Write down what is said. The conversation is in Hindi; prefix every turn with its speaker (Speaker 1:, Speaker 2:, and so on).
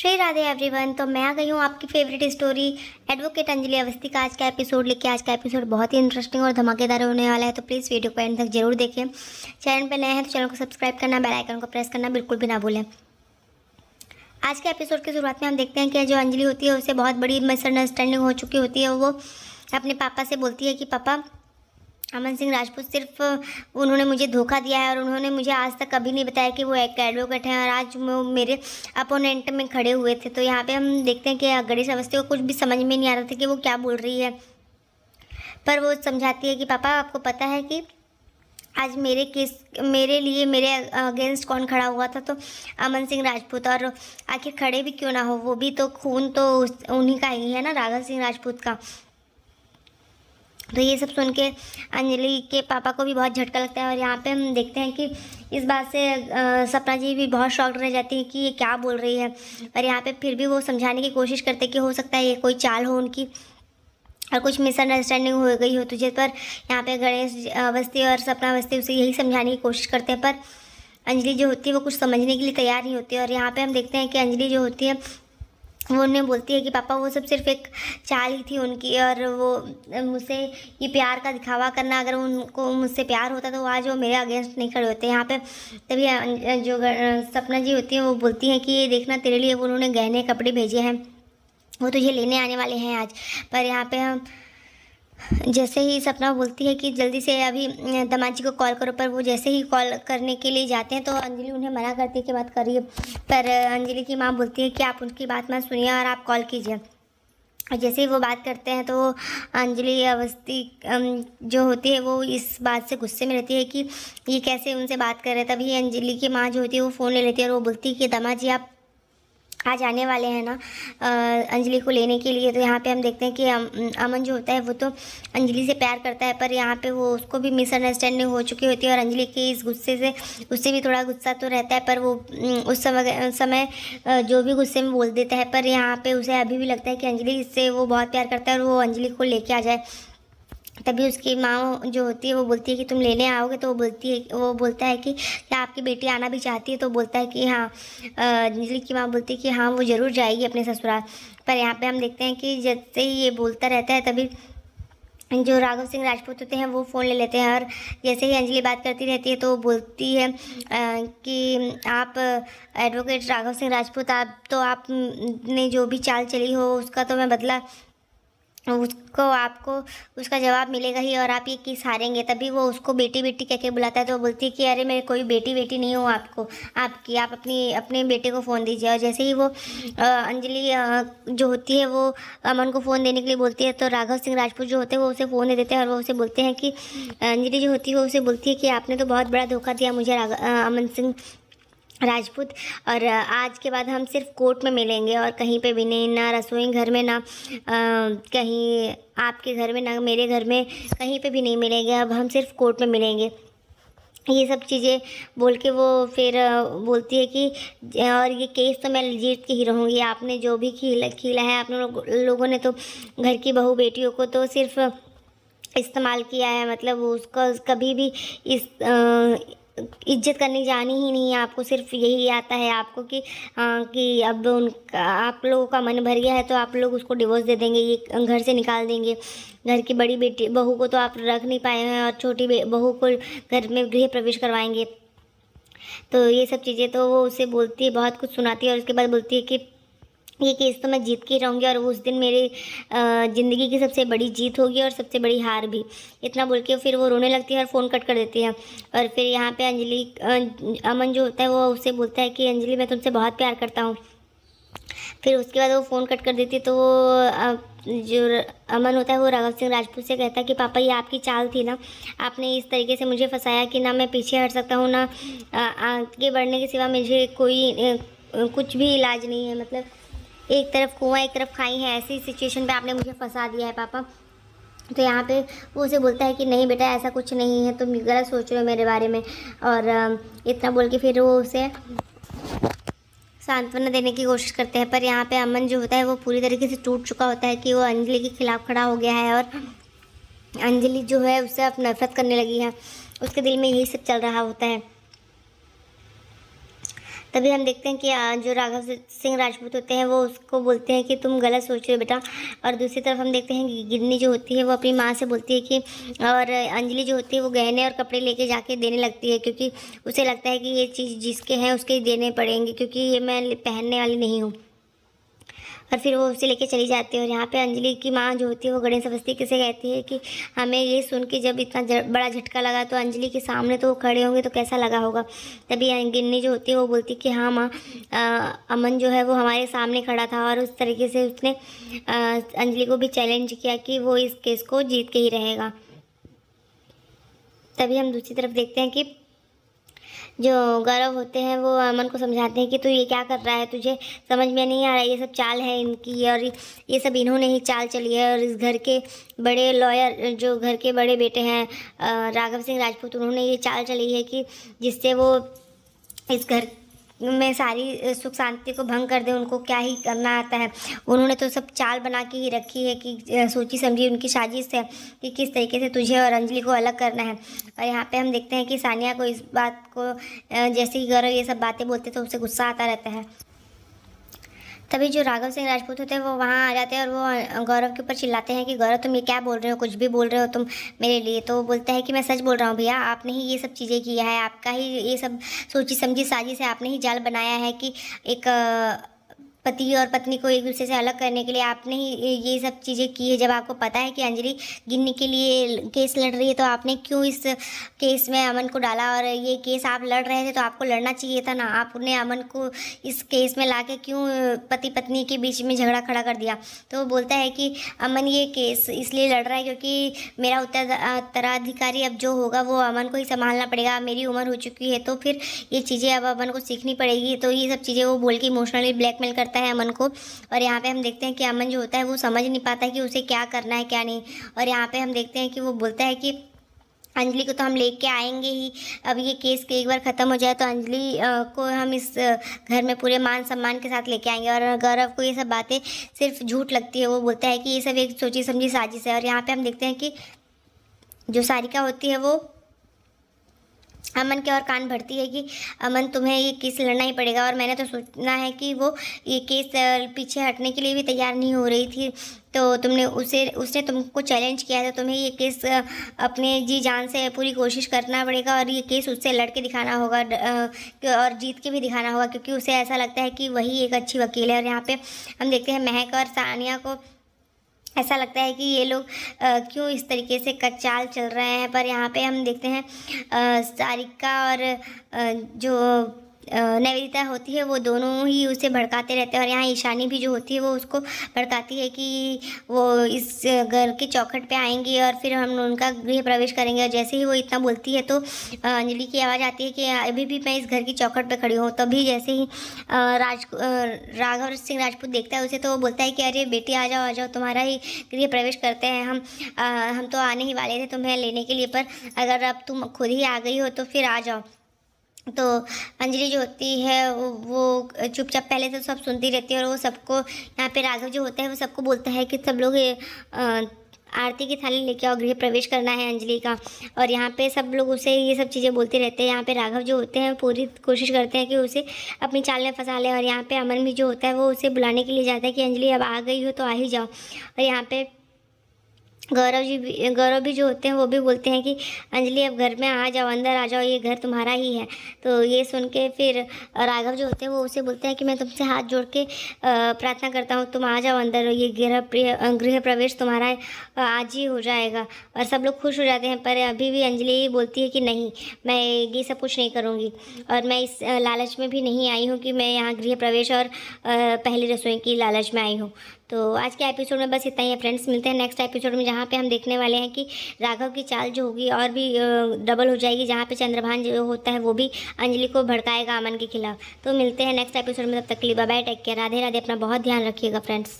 Speaker 1: श्री राधे एवरीवन। तो मैं आ गई हूँ आपकी favourite story advocate Anjali Awasthi का आज का एपिसोड लेके। आज का एपिसोड बहुत ही इंटरेस्टिंग और धमाकेदार होने वाला है, तो प्लीज़ वीडियो को एंड तक जरूर देखें। चैनल पे नए हैं तो चैनल को सब्सक्राइब करना, बेल आइकन को प्रेस करना बिल्कुल भी ना भूलें। आज के एपिसोड की शुरुआत में हम देखते हैं कि जो अंजलि होती है उससे बहुत बड़ी मिसअंडरस्टैंडिंग हो चुकी होती है। वो अपने पापा से बोलती है कि पापा, अमन सिंह राजपूत सिर्फ उन्होंने मुझे धोखा दिया है और उन्होंने मुझे आज तक कभी नहीं बताया कि वो एक एडवोकेट हैं और आज वो मेरे अपोनेंट में खड़े हुए थे। तो यहाँ पे हम देखते हैं कि गणेश अवस्थी को कुछ भी समझ में नहीं आ रहा था कि वो क्या बोल रही है, पर वो समझाती है कि पापा आपको पता है कि आज मेरे लिए मेरे अगेंस्ट कौन खड़ा हुआ था, तो अमन सिंह राजपूत। और आखिर खड़े भी क्यों ना हो, वो भी तो खून तो उन्हीं का ही है ना, राघव सिंह राजपूत का। तो ये सब सुन के अंजलि के पापा को भी बहुत झटका लगता है। और यहाँ पे हम देखते हैं कि इस बात से सपना जी भी बहुत शॉक्ड रह जाती है कि ये क्या बोल रही है। और यहाँ पे फिर भी वो समझाने की कोशिश करते हैं कि हो सकता है ये कोई चाल हो उनकी और कुछ मिसअंडरस्टैंडिंग हो गई हो तुझे। पर यहाँ पे गणेश अवस्थी और सपना अवस्थी उसे यही समझाने की कोशिश करते हैं, पर अंजलि जो होती है वो कुछ समझने के लिए तैयार नहीं होती है। और यहाँ पर हम देखते हैं कि अंजलि जो होती है वो उन्हें बोलती है कि पापा वो सब सिर्फ एक चाल ही थी उनकी, और वो मुझसे ये प्यार का दिखावा करना, अगर उनको मुझसे प्यार होता तो आज वो मेरे अगेंस्ट नहीं खड़े होते। यहाँ पे तभी जो सपना जी होती है वो बोलती हैं कि ये देखना तेरे लिए वो उन्होंने गहने कपड़े भेजे हैं, वो तुझे लेने आने वाले हैं आज। पर यहाँ पे हम जैसे ही सपना बोलती है कि जल्दी से अभी दामाद जी को कॉल करो, पर वो जैसे ही कॉल करने के लिए जाते हैं तो अंजलि उन्हें मना करती है कि मत करिए। पर अंजलि की माँ बोलती है कि आप उनकी बात मत सुनिए और आप कॉल कीजिए। और जैसे ही वो बात करते हैं तो अंजलि अवस्थी जो होती है वो इस बात से गुस्से में रहती है कि ये कैसे उनसे बात कर रहे हैं। तभी अंजलि की माँ जो होती है वो फ़ोन ले लेती है और वो बोलती है कि दामाद जी आप आज आने वाले हैं ना अंजलि को लेने के लिए। तो यहाँ पे हम देखते हैं कि अमन जो होता है वो तो अंजलि से प्यार करता है, पर यहाँ पे वो उसको भी मिसअंडरस्टैंडिंग हो चुकी होती है और अंजलि के इस गुस्से से उससे भी थोड़ा गुस्सा तो रहता है, पर वो उस समय जो भी गुस्से में बोल देता है। पर यहाँ पे उसे अभी भी लगता है कि अंजलि से वो बहुत प्यार करता है और वो अंजलि को लेके आ जाए। तभी उसकी माँ जो होती है वो बोलती है कि तुम लेने आओगे, तो वो बोलता है कि क्या आपकी बेटी आना भी चाहती है, तो बोलता है कि हाँ। अंजलि की माँ बोलती है कि हाँ वो ज़रूर जाएगी अपने ससुराल। पर यहाँ पे हम देखते हैं कि जैसे ही ये बोलता रहता है तभी जो राघव सिंह राजपूत होते हैं वो फ़ोन ले लेते हैं। और जैसे ही अंजलि बात करती रहती है तो बोलती है कि आप एडवोकेट राघव सिंह राजपूत, आपने जो भी चाल चली हो उसका तो मैं बदला उसको आपको उसका जवाब मिलेगा ही और आप ये केस हारेंगे। तभी वो उसको बेटी बेटी कह के बुलाता है, तो वो बोलती है कि अरे मैं कोई बेटी बेटी नहीं हूँ आप अपने बेटे को फ़ोन दीजिए। और जैसे ही वो अंजलि जो होती है वो अमन को फ़ोन देने के लिए बोलती है, तो राघव सिंह राजपूत जो होते हैं वो उसे फ़ोन दे देते हैं और वो उसे बोलते हैं कि अंजलि जो होती है वो उसे बोलती है कि आपने तो बहुत बड़ा धोखा दिया मुझे अमन सिंह राजपूत, और आज के बाद हम सिर्फ कोर्ट में मिलेंगे और कहीं पे भी नहीं, ना रसोई घर में, ना कहीं आपके घर में, ना मेरे घर में, कहीं पे भी नहीं मिलेंगे। अब हम सिर्फ कोर्ट में मिलेंगे। ये सब चीज़ें बोल के वो फिर बोलती है कि और ये केस तो मैं जीत के ही रहूँगी। आपने जो भी खीला है आप लोगों ने तो घर की बहू बेटियों को तो सिर्फ इस्तेमाल किया है, मतलब उसको कभी भी इज्जत करनी जानी ही नहीं है। आपको सिर्फ यही आता है आपको कि अब आप लोगों का मन भर गया है तो आप लोग उसको डिवोर्स दे देंगे, ये घर से निकाल देंगे। घर की बड़ी बेटी बहू को तो आप रख नहीं पाए हैं और छोटी बहू को घर में गृह प्रवेश करवाएंगे। तो ये सब चीज़ें तो वो उसे बोलती है, बहुत कुछ सुनाती है और उसके बाद बोलती है कि ये केस तो मैं जीत के रहूँगी और उस दिन मेरे ज़िंदगी की सबसे बड़ी जीत होगी और सबसे बड़ी हार भी। इतना बोल के फिर वो रोने लगती है और फ़ोन कट कर देती है। और फिर यहाँ पे अमन जो होता है वो उससे बोलता है कि अंजलि मैं तुमसे बहुत प्यार करता हूँ। फिर उसके बाद वो फ़ोन कट कर देती है, तो वो जो अमन होता है वो राघव सिंह राजपूत से कहता है कि पापा ये आपकी चाल थी ना, आपने इस तरीके से मुझे फंसाया कि ना मैं पीछे हट सकता हूँ, ना आगे बढ़ने के सिवा मुझे कोई कुछ भी इलाज नहीं है। मतलब एक तरफ कुआं एक तरफ खाई है, ऐसी सिचुएशन पे आपने मुझे फंसा दिया है पापा। तो यहाँ पे वो उसे बोलता है कि नहीं बेटा ऐसा कुछ नहीं है, तुम गलत सोच रहे हो मेरे बारे में। और इतना बोल के फिर वो उसे सांत्वना देने की कोशिश करते हैं। पर यहाँ पे अमन जो होता है वो पूरी तरीके से टूट चुका होता है कि वो अंजलि के खिलाफ़ खड़ा हो गया है और अंजलि जो है उससे अब नफरत करने लगी है। उसके दिल में यही सब चल रहा होता है। तभी हम देखते हैं कि जो राघव सिंह राजपूत होते हैं वो उसको बोलते हैं कि तुम गलत सोच रहे हो बेटा। और दूसरी तरफ हम देखते हैं कि गिन्नी जो होती है वो अपनी माँ से बोलती है कि, और अंजलि जो होती है वो गहने और कपड़े लेके जाके देने लगती है, क्योंकि उसे लगता है कि ये चीज़ जिसके हैं उसके ही देने पड़ेंगे, क्योंकि ये मैं पहनने वाली नहीं हूँ। और फिर वो उसे लेके चली जाती है। और यहाँ पे अंजलि की माँ जो होती है वो गणेश अवस्थी किसे कहती है कि हमें ये सुन के जब इतना बड़ा झटका लगा तो अंजलि के सामने तो वो खड़े होंगे तो कैसा लगा होगा। तभी गिन्नी जो होती है वो बोलती है कि हाँ माँ, अमन जो है वो हमारे सामने खड़ा था और उस तरीके से उसने अंजलि को भी चैलेंज किया कि वो इस केस को जीत के ही रहेगा। तभी हम दूसरी तरफ देखते हैं कि जो गौरव होते हैं वो अमन को समझाते हैं कि तू ये क्या कर रहा है, तुझे समझ में नहीं आ रहा है, ये सब चाल है इनकी और ये सब इन्होंने ही चाल चली है। और इस घर के बड़े लॉयर, जो घर के बड़े बेटे हैं राघव सिंह राजपूत, उन्होंने ये चाल चली है कि जिससे वो इस घर में सारी सुख शांति को भंग कर दे। उनको क्या ही करना आता है, उन्होंने तो सब चाल बना के ही रखी है कि सोची समझी उनकी साजिश है कि किस तरीके से तुझे और अंजलि को अलग करना है। और यहाँ पे हम देखते हैं कि सानिया को इस बात को जैसे ही गौरव ये सब बातें बोलते तो उसे गुस्सा आता रहता है। तभी जो राघव सिंह राजपूत होते हैं वो वहाँ आ जाते हैं और वो गौरव के ऊपर चिल्लाते हैं कि गौरव तुम ये क्या बोल रहे हो, कुछ भी बोल रहे हो तुम मेरे लिए। तो वो बोलता है कि मैं सच बोल रहा हूँ भैया, आपने ही ये सब चीज़ें किया है, आपका ही ये सब सोची समझी साजिश है, आपने ही जाल बनाया है कि एक पति और पत्नी को एक दूसरे से अलग करने के लिए आपने ही ये सब चीज़ें की है। जब आपको पता है कि अंजलि गिन्नी के लिए केस लड़ रही है तो आपने क्यों इस केस में अमन को डाला, और ये केस आप लड़ रहे थे तो आपको लड़ना चाहिए था ना, आपने अमन को इस केस में लाके क्यों पति पत्नी के बीच में झगड़ा खड़ा कर दिया। तो वो बोलता है कि अमन ये केस इसलिए लड़ रहा है क्योंकि मेरा उत्तराधिकारी अब जो होगा वो अमन को ही संभालना पड़ेगा, मेरी उम्र हो चुकी है तो फिर ये चीज़ें अब अमन को सीखनी पड़ेगी। तो ये सब चीज़ें वो बोल के इमोशनली ब्लैकमेल करता है अमन को। और यहाँ पे हम देखते हैं कि अमन जो होता है वो समझ नहीं पाता है कि उसे क्या करना है क्या नहीं। और यहाँ पे हम देखते हैं कि वो बोलता है कि अंजलि को तो हम लेके आएंगे ही, अब ये केस के एक बार ख़त्म हो जाए तो अंजलि को हम इस घर में पूरे मान सम्मान के साथ लेके आएंगे। और गौरव को ये सब बातें सिर्फ झूठ लगती है, वो बोलता है कि ये सब एक सोची समझी साजिश है। और यहाँ पे हम देखते हैं कि जो सारिका होती है वो अमन के और कान भरती है कि अमन तुम्हें ये केस लड़ना ही पड़ेगा। और मैंने तो सोचना है कि वो ये केस पीछे हटने के लिए भी तैयार नहीं हो रही थी, तो तुमने उसने तुमको चैलेंज किया था, तुम्हें ये केस अपने जी जान से पूरी कोशिश करना पड़ेगा और ये केस उससे लड़ के दिखाना होगा और जीत के भी दिखाना होगा, क्योंकि उसे ऐसा लगता है कि वही एक अच्छी वकील है। और यहाँ पे हम देखते हैं महक और सानिया को ऐसा लगता है कि ये लोग क्यों इस तरीके से चाल चल रहे हैं। पर यहाँ पे हम देखते हैं सारिका और जो निवेदिता होती है वो दोनों ही उसे भड़काते रहते हैं। और यहाँ ईशानी भी जो होती है वो उसको भड़काती है कि वो इस घर के चौखट पे आएंगी और फिर हम उनका गृह प्रवेश करेंगे। और जैसे ही वो इतना बोलती है तो अंजलि की आवाज़ आती है कि अभी भी मैं इस घर की चौखट पे खड़ी हूँ। तभी जैसे ही राघव सिंह राजपूत देखता है उसे तो वो बोलता है कि अरे बेटी आ जाओ तुम्हारा ही गृह प्रवेश करते हैं हम तो आने ही वाले थे तुम्हें लेने के लिए, पर अगर अब तुम खुद ही आ गई हो तो फिर आ जाओ। तो अंजलि जो होती है वो चुपचाप पहले तो सब सुनती रहती है और वो सबको यहाँ पे राघव जो होता है वो सबको बोलता है कि सब लोग आरती की थाली लेके आओ, गृह प्रवेश करना है अंजलि का। और यहाँ पे सब लोग उसे ये सब चीज़ें बोलते रहते हैं। यहाँ पे राघव जो होते हैं पूरी कोशिश करते हैं कि उसे अपनी चाल में फंसा ले। और यहाँ पे अमन भी जो होता है वो उसे बुलाने के लिए जाता है कि अंजलि अब आ गई हो तो आ ही जाओ। और यहाँ पे गौरव भी जो होते हैं वो भी बोलते हैं कि अंजलि अब घर में आ जाओ, अंदर आ जाओ, ये घर तुम्हारा ही है। तो ये सुन के फिर राघव जो होते हैं वो उसे बोलते हैं कि मैं तुमसे हाथ जोड़ के प्रार्थना करता हूँ, तुम आ जाओ अंदर, ये गृह प्रवेश तुम्हारा आज ही हो जाएगा। और सब लोग खुश हो जाते हैं। पर अभी भी अंजलि बोलती है कि नहीं, मैं ये सब कुछ नहीं करूँगी और मैं इस लालच में भी नहीं आई हूँ कि मैं यहाँ गृह प्रवेश और पहली रसोई की लालच में आई हूँ। तो आज के एपिसोड में बस इतना ही है फ्रेंड्स। मिलते हैं नेक्स्ट एपिसोड में जहाँ पे हम देखने वाले हैं कि राघव की चाल जो होगी और भी डबल हो जाएगी, जहाँ पे चंद्रभान जो होता है वो भी अंजलि को भड़काएगा अमन के खिलाफ। तो मिलते हैं नेक्स्ट एपिसोड में, तब तक के लिए bye bye, take care, Radhe Radhe, अपना बहुत ध्यान रखिएगा फ्रेंड्स।